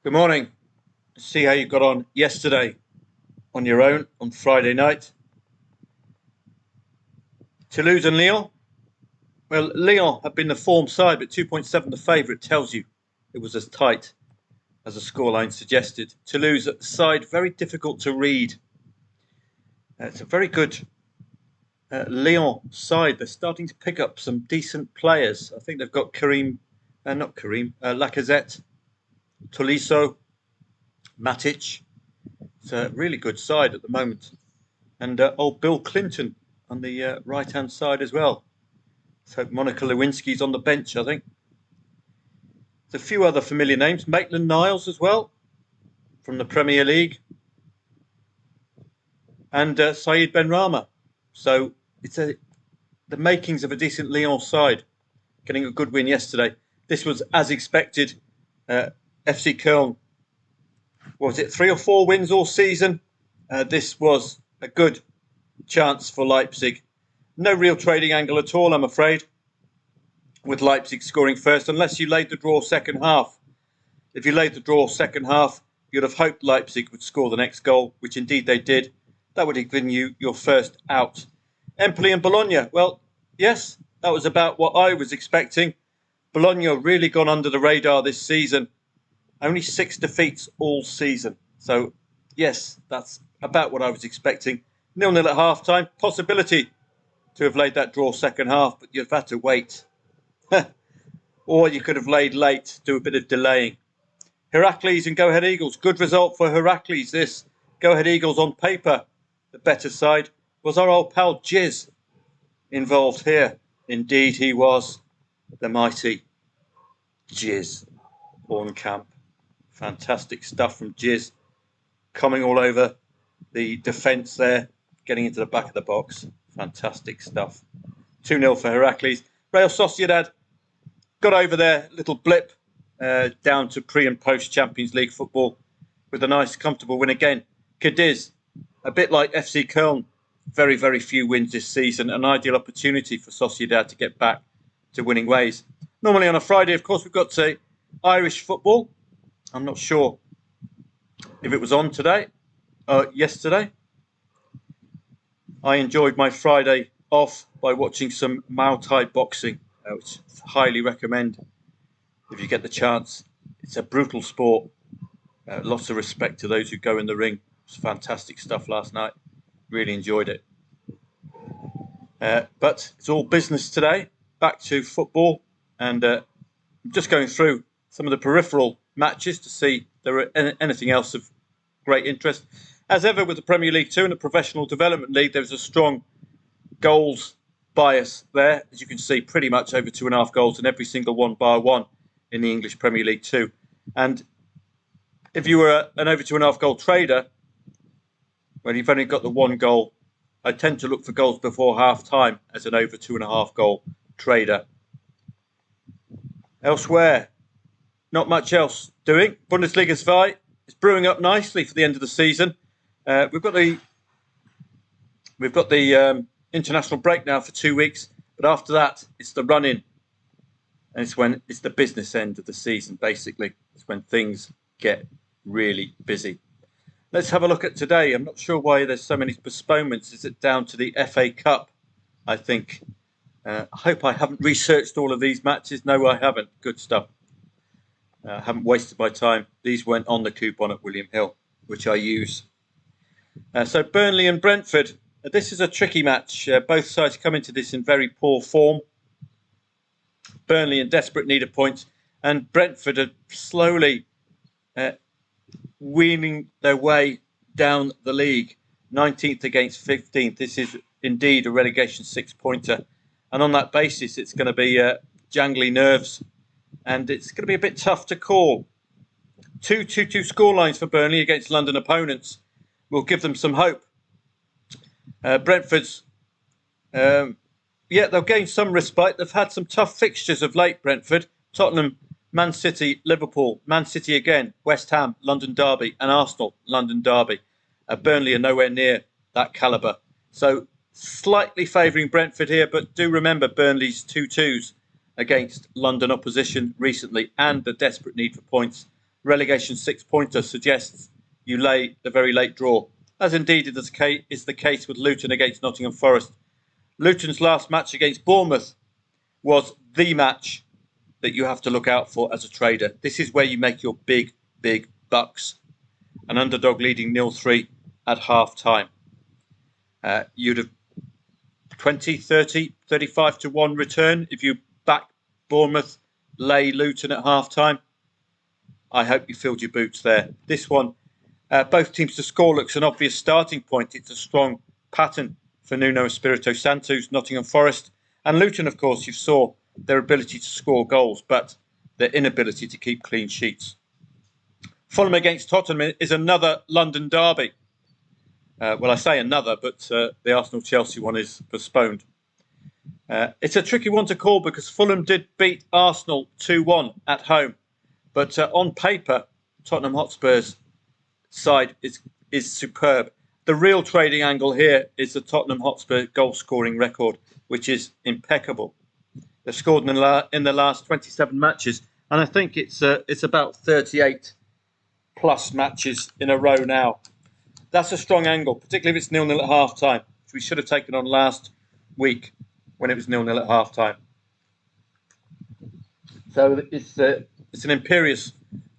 Good morning. See how you got on yesterday on your own on Friday night. Toulouse and Lyon. Well, Lyon have been the form side, but 2.7 the favourite tells you it was as tight as the scoreline suggested. Toulouse at the side, very difficult to read. It's a very good Lyon side. They're starting to pick up some decent players. I think they've got Lacazette, Tolisso, Matic. It's a really good side at the moment. And old Bill Clinton on the right-hand side as well. So Monica Lewinsky's on the bench, I think. There's a few other familiar names. Maitland-Niles as well from the Premier League. And Saïd Benrahma. So it's the makings of a decent Lyon side. Getting a good win yesterday. This was as expected. FC Köln, was it 3 or 4 wins all season? This was a good chance for Leipzig. No real trading angle at all, I'm afraid, with Leipzig scoring first, unless you laid the draw second half. If you laid the draw second half, you'd have hoped Leipzig would score the next goal, which indeed they did. That would have given you your first out. Empoli and Bologna. Well, yes, that was about what I was expecting. Bologna really gone under the radar this season. Only 6 defeats all season. So, yes, that's about what I was expecting. 0-0 at half-time. Possibility to have laid that draw second half, but you've had to wait. Or you could have laid late, do a bit of delaying. Heracles and Go Ahead Eagles. Good result for Heracles, this. Go Ahead Eagles on paper. The better side. Was our old pal Jizz involved here? Indeed he was. The mighty Jizz Bornkamp. Fantastic stuff from Jizz. Coming all over the defence there. Getting into the back of the box. Fantastic stuff. 2-0 for Heracles. Real Sociedad got over their little blip down to pre- and post-Champions League football with a nice, comfortable win again. Cadiz, a bit like FC Köln, very, very few wins this season. An ideal opportunity for Sociedad to get back to winning ways. Normally on a Friday, of course, we've got Irish football. I'm not sure if it was on today or yesterday. I enjoyed my Friday off by watching some Muay Thai boxing, which I highly recommend if you get the chance. It's a brutal sport. Lots of respect to those who go in the ring. It's fantastic stuff last night. Really enjoyed it. But it's all business today. Back to football. And I'm just going through some of the peripheral matches to see if there are anything else of great interest. As ever with the Premier League 2 and the Professional Development League, there's a strong goals bias there. As you can see, pretty much over 2.5 goals in every single one bar one in the English Premier League 2. And if you were an over 2.5 goal trader, well, you've only got the 1 goal. I tend to look for goals before half time as an over 2.5 goal trader. Elsewhere, not much else doing. Bundesliga 2 is brewing up nicely for the end of the season. We've got the international break now for 2 weeks, but after that, it's the run-in, and it's the business end of the season. Basically, it's when things get really busy. Let's have a look at today. I'm not sure why there's so many postponements. Is it down to the FA Cup? I think. I hope I haven't researched all of these matches. No, I haven't. Good stuff. I haven't wasted my time. These went on the coupon at William Hill, which I use. So Burnley and Brentford. This is a tricky match. Both sides come into this in very poor form. Burnley in desperate need of points, and Brentford are slowly weaning their way down the league. 19th against 15th. This is indeed a relegation 6-pointer. And on that basis, it's going to be jangly nerves. And it's going to be a bit tough to call. 2-2 scorelines for Burnley against London opponents will give them some hope. Brentford's, they'll gain some respite. They've had some tough fixtures of late, Brentford. Tottenham, Man City, Liverpool, Man City again, West Ham, London Derby, and Arsenal, London Derby. Burnley are nowhere near that calibre. So slightly favouring Brentford here, but do remember Burnley's 2-2s against London opposition recently and the desperate need for points Relegation 6-pointer suggests you lay the very late draw, as indeed is the case with Luton against Nottingham Forest. Luton's last match against Bournemouth was the match that you have to look out for as a trader. This is where you make your big bucks. An underdog leading 0-3 at half time. You'd have 20, 30, 35 to 1 return if you back Bournemouth, lay Luton at half time. I hope you filled your boots there. This one, both teams to score looks an obvious starting point. It's a strong pattern for Nuno Espirito Santo's Nottingham Forest. And Luton, of course, you saw their ability to score goals, but their inability to keep clean sheets. Fulham against Tottenham is another London derby. Well, I say another, but the Arsenal-Chelsea one is postponed. It's a tricky one to call because Fulham did beat Arsenal 2-1 at home. But on paper, Tottenham Hotspur's side is superb. The real trading angle here is the Tottenham Hotspur goal-scoring record, which is impeccable. They've scored in the last 27 matches, and I think it's about 38 plus matches in a row now. That's a strong angle, particularly if it's 0-0 at half-time, which we should have taken on last week when it was 0-0 at half-time. So it's an imperious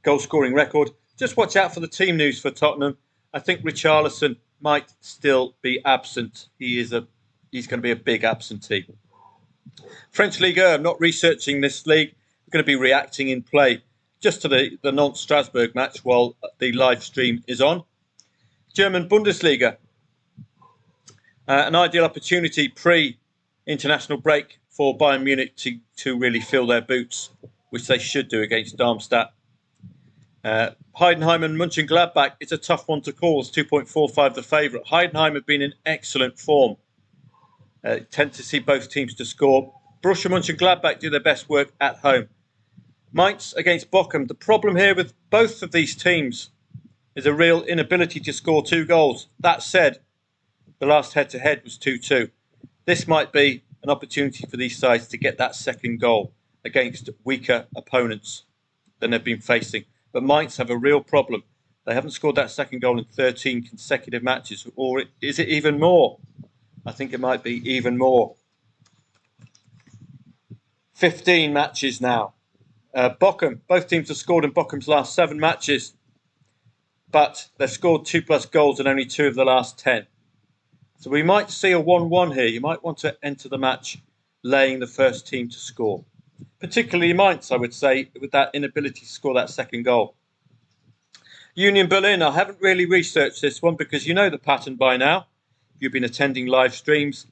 goal-scoring record. Just watch out for the team news for Tottenham. I think Richarlison might still be absent. He's going to be a big absentee. French Ligue 1, I'm not researching this league. I'm going to be reacting in play just to the Nantes-Strasbourg match while the live stream is on. German Bundesliga, an ideal opportunity pre-international break for Bayern Munich to really fill their boots, which they should do against Darmstadt. Heidenheim and Mönchengladbach, it's a tough one to call. It's 2.45 the favourite. Heidenheim have been in excellent form. Tend to see both teams to score. Borussia Mönchengladbach do their best work at home. Mainz against Bochum. The problem here with both of these teams is a real inability to score 2 goals. That said, the last head-to-head was 2-2. This might be an opportunity for these sides to get that second goal against weaker opponents than they've been facing. But Mainz have a real problem. They haven't scored that second goal in 13 consecutive matches. Or is it even more? I think it might be even more. 15 matches now. Bochum, both teams have scored in Bochum's last 7 matches, but they've scored 2+ goals in only 2 of the last 10. So we might see a 1-1 here. You might want to enter the match laying the first team to score. Particularly Mainz, I would say, with that inability to score that second goal. Union Berlin, I haven't really researched this one because you know the pattern by now. You've been attending live streams.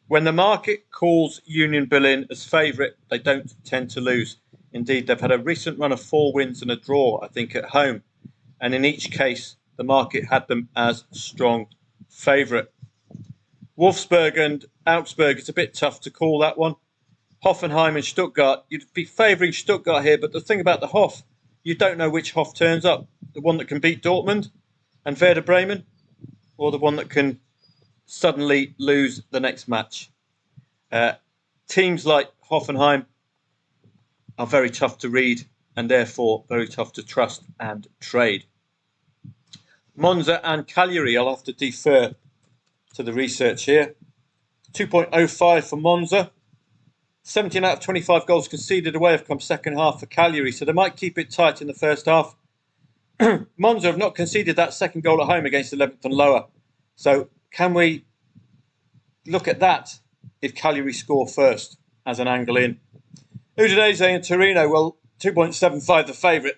When the market calls Union Berlin as favourite, they don't tend to lose. Indeed, they've had a recent run of 4 wins and a draw, I think, at home. And in each case, the market had them as strong favourite. Wolfsburg and Augsburg, it's a bit tough to call that one. Hoffenheim and Stuttgart, you'd be favouring Stuttgart here, but the thing about the Hoff, you don't know which Hoff turns up. The one that can beat Dortmund and Werder Bremen, or the one that can suddenly lose the next match. Teams like Hoffenheim are very tough to read and therefore very tough to trust and trade. Monza and Cagliari, I'll have to defer to the research here. 2.05 for Monza. 17 out of 25 goals conceded away have come second half for Cagliari, so they might keep it tight in the first half. Monza have not conceded that second goal at home against 11th and lower. So can we look at that if Cagliari score first as an angle in? Udinese and Torino, well, 2.75 the favourite.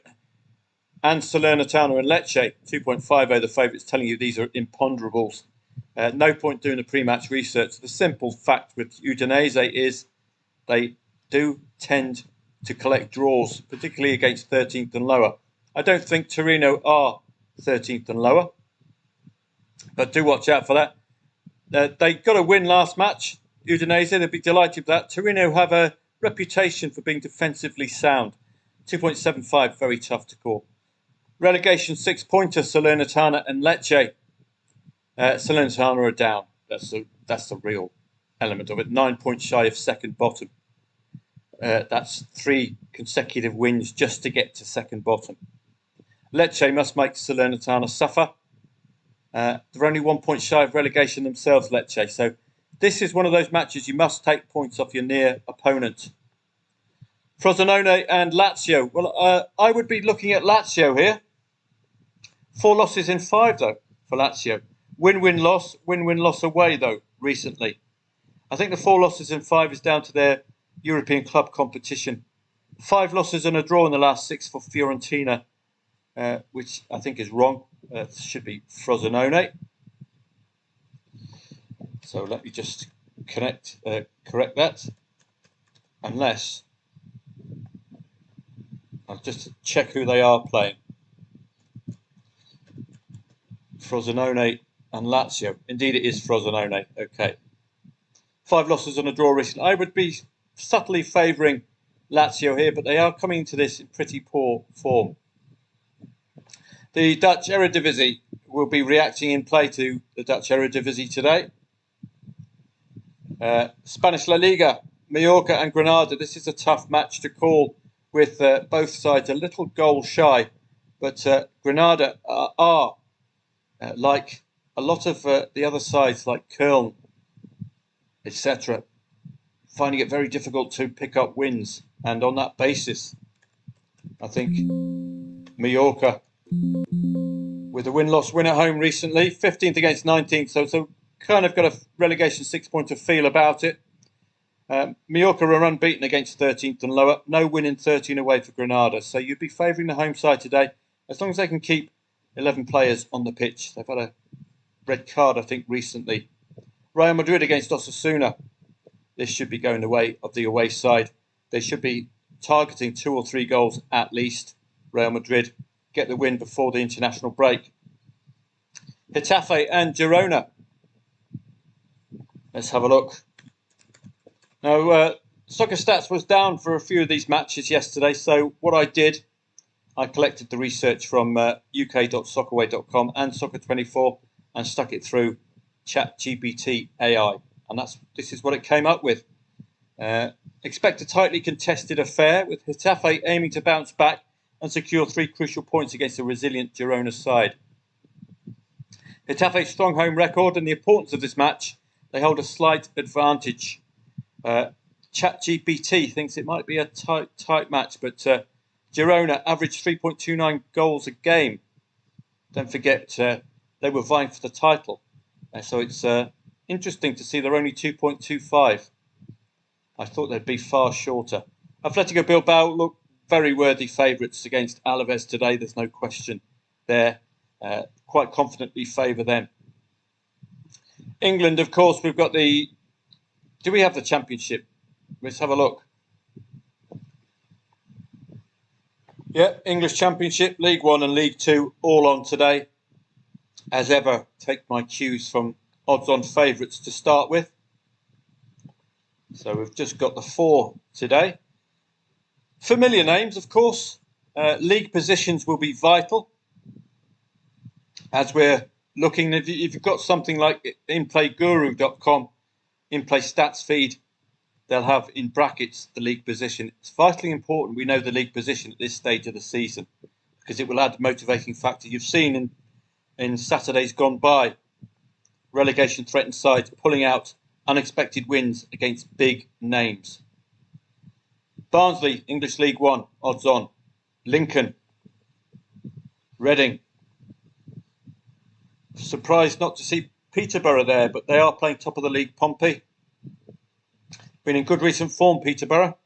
And Salernitana and Lecce, 2.50 the favourites, telling you these are imponderables. No point doing a pre-match research. The simple fact with Udinese is they do tend to collect draws, particularly against 13th and lower. I don't think Torino are 13th and lower, but do watch out for that. They got a win last match, Udinese. They'd be delighted with that. Torino have a reputation for being defensively sound. 2.75, very tough to call. Relegation 6-pointer, Salernitana and Lecce. Salernitana are down. That's the real element of it. 9 points shy of second bottom. That's 3 consecutive wins just to get to second bottom. Lecce must make Salernitana suffer. They're only 1 point shy of relegation themselves, Lecce. So this is one of those matches you must take points off your near opponent. Frosinone and Lazio. Well, I would be looking at Lazio here. 4 losses in 5, though, for Lazio. Win-win-loss away, though, recently. I think the 4 losses in 5 is down to their European club competition. 5 losses and a draw in the last 6 for Fiorentina, which I think is wrong. It should be Frosinone. So let me just correct that. Unless I'll just check who they are playing. Frosinone and Lazio. Indeed, it is Frosinone. Okay. 5 losses and a draw recently. I would be subtly favouring Lazio here, but they are coming into this in pretty poor form. The Dutch Eredivisie will be reacting in play to the Dutch Eredivisie today. Spanish La Liga, Mallorca and Granada. This is a tough match to call with both sides a little goal shy. But Granada are, like a lot of the other sides, like Köln, etc., finding it very difficult to pick up wins. And on that basis, I think Mallorca, with a win-loss win at home recently, 15th against 19th, so kind of got a relegation 6-pointer feel about it. Mallorca are unbeaten against 13th and lower. No win in 13 away for Granada. So you'd be favouring the home side today, as long as they can keep 11 players on the pitch. They've had a red card, I think, recently. Real Madrid against Osasuna. This should be going the way of the away side. They should be targeting 2 or 3 goals at least. Real Madrid get the win before the international break. Getafe and Girona. Let's have a look. Now, Soccer Stats was down for a few of these matches yesterday, so what I did, I collected the research from uk.soccerway.com and Soccer24 and stuck it through ChatGPT AI, and this is what it came up with. Expect a tightly contested affair, with Getafe aiming to bounce back and secure 3 crucial points against a resilient Girona side. Getafe's strong home record and the importance of this match, they hold a slight advantage. ChatGPT thinks it might be a tight match, but Girona averaged 3.29 goals a game. Don't forget, they were vying for the title. So it's interesting to see they're only 2.25. I thought they'd be far shorter. Atletico Bilbao look very worthy favourites against Alaves today. There's no question there. Quite confidently favour them. England, of course, we've got the... Do we have the Championship? Let's have a look. Yeah, English Championship, League 1 and League 2 all on today. As ever, take my cues from odds-on favourites to start with. So we've just got the 4 today. Familiar names, of course. League positions will be vital. As we're looking, if you've got something like inplayguru.com, in-play stats feed, they'll have in brackets the league position. It's vitally important we know the league position at this stage of the season, because it will add a motivating factor. You've seen in Saturdays gone by, relegation threatened sides pulling out unexpected wins against big names. Barnsley, English League 1, odds on. Lincoln, Reading. Surprised not to see Peterborough there, but they are playing top of the league. Pompey, been in good recent form. Peterborough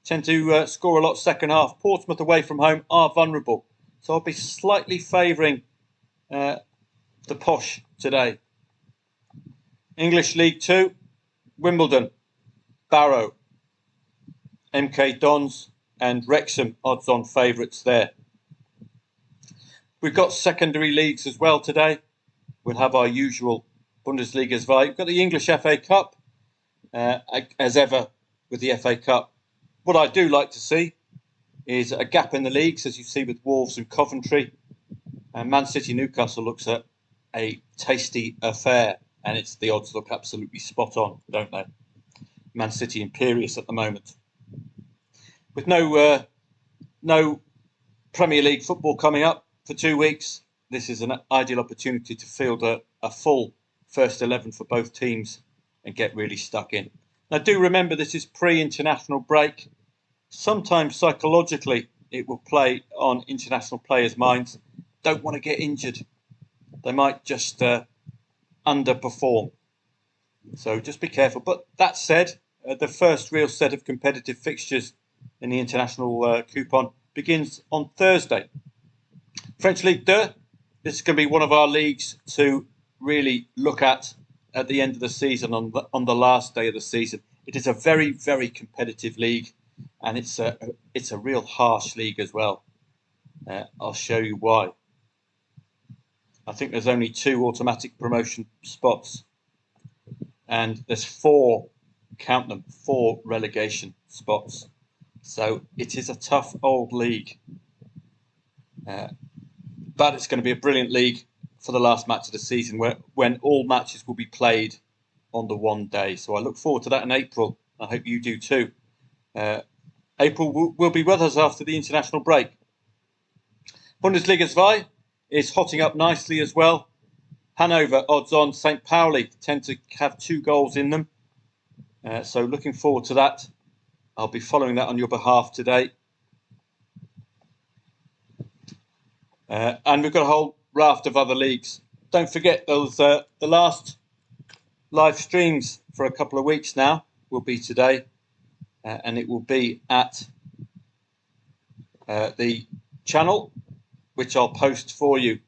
tend to score a lot second half. Portsmouth away from home are vulnerable, so I'll be slightly favouring the Posh today. English League 2, Wimbledon, Barrow, MK Dons and Wrexham, odds on favourites there. We've got secondary leagues as well today. We'll have our usual Bundesliga's vibe. We've got the English FA Cup, as ever with the FA Cup. What I do like to see is a gap in the leagues, as you see with Wolves and Coventry. And Man City Newcastle looks at a tasty affair, and the odds look absolutely spot on, don't they? Man City imperious at the moment. With no Premier League football coming up, for 2 weeks, this is an ideal opportunity to field a full first 11 for both teams and get really stuck in. Now, do remember this is pre-international break. Sometimes psychologically it will play on international players' minds. Don't want to get injured. They might just underperform. So just be careful. But that said, the first real set of competitive fixtures in the international coupon begins on Thursday. French Ligue 2, this is going to be one of our leagues to really look at the end of the season, on the last day of the season. It is a very, very competitive league, and it's a real harsh league as well. I'll show you why. I think there's only 2 automatic promotion spots, and there's 4, count them, 4 relegation spots. So it is a tough old league. But it's going to be a brilliant league for the last match of the season, when all matches will be played on the one day. So I look forward to that in April. I hope you do too. April will be with us after the international break. Bundesliga 2 is hotting up nicely as well. Hanover odds on. St. Pauli tend to have 2 goals in them. So looking forward to that. I'll be following that on your behalf today. And we've got a whole raft of other leagues. Don't forget those the last live streams for a couple of weeks now will be today, and it will be at the channel, which I'll post for you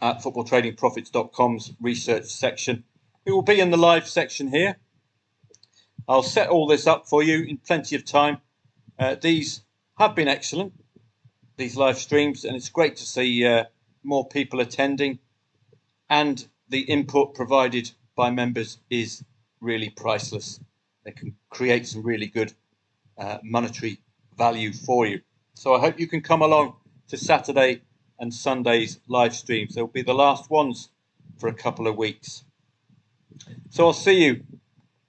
at Footballtradingprofits.com's research section. It will be in the live section here. I'll set all this up for you in plenty of time. These have been excellent, these live streams, and it's great to see more people attending, and the input provided by members is really priceless. They can create some really good monetary value for you. So I hope you can come along to Saturday and Sunday's live streams. They'll be the last ones for a couple of weeks. So I'll see you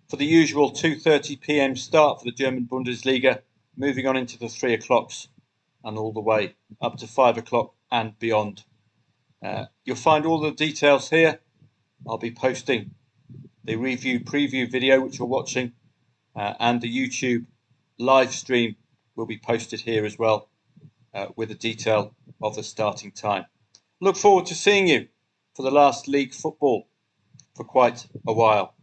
for the usual 2:30 p.m. start for the German Bundesliga, moving on into the 3 o'clocks and all the way up to 5 o'clock and beyond. You'll find all the details here. I'll be posting the review preview video which you're watching, and the YouTube live stream will be posted here as well, with a detail of the starting time. Look forward to seeing you for the last league football for quite a while.